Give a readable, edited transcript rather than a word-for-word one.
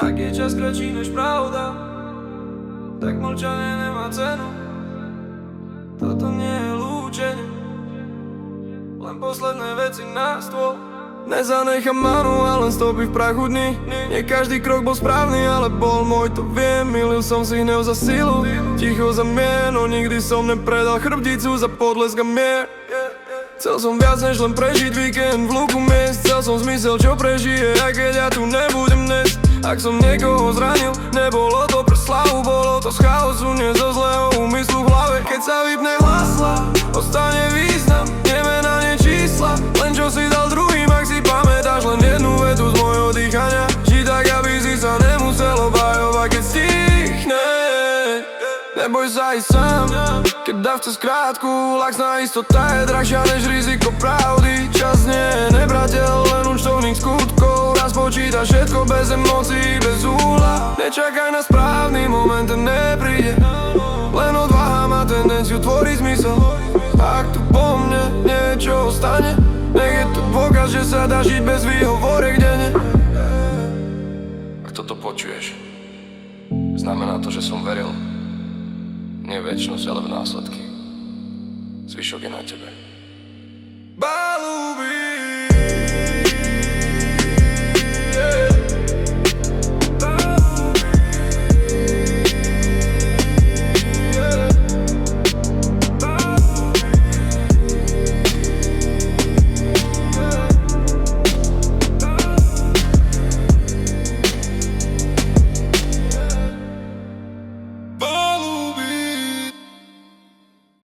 Ak je čas kratší než pravda, tak mlčanie nemá cenu. Toto nie je lúčenie, len posledné veci na stôl. Nezanechám manu a len stopy v prachu dní. Nie každý krok bol správny, ale bol môj, to viem. Milil som si hnev za silu, ticho za mier, no nikdy som nepredal chrbticu za podlesk a mier. Chcel som viac než len prežiť víkend v luku miest. Chcel som zmysel, čo prežije, aj keď ja tu nebudem dnes. Ak som niekoho zranil, nebolo to pre slavu, bolo to z chaosu, nie zo zlého úmyslu v hlave. Keď sa vypne hlasla, ostane význam, nemena, nie čísla. Len čo si dal druhým, ak si pamätáš len jednu vetu z mojho dýchania. Žiť tak, aby si sa nemusel obhajovať, keď stichne. Neboj sa ísť sám, keď dáv cez krátku. Laxná istota je drahšia než riziko pravdy. Čas nie je nebrateľ, len účtovných skutkov. Raz počíta všetko bez emócií, bez úhla. Nečakaj na správny moment, ten nepríde. Len odvaha má tendenciu tvoriť zmysel. Ak tu po mne niečo ostane, nech je to dôkaz, že sa dá žiť bez výhovorek denne. Ak toto počuješ, znamená to, že som veril. Nie večnosť, ale v následky. Zvyšok je na tebe. Balúbi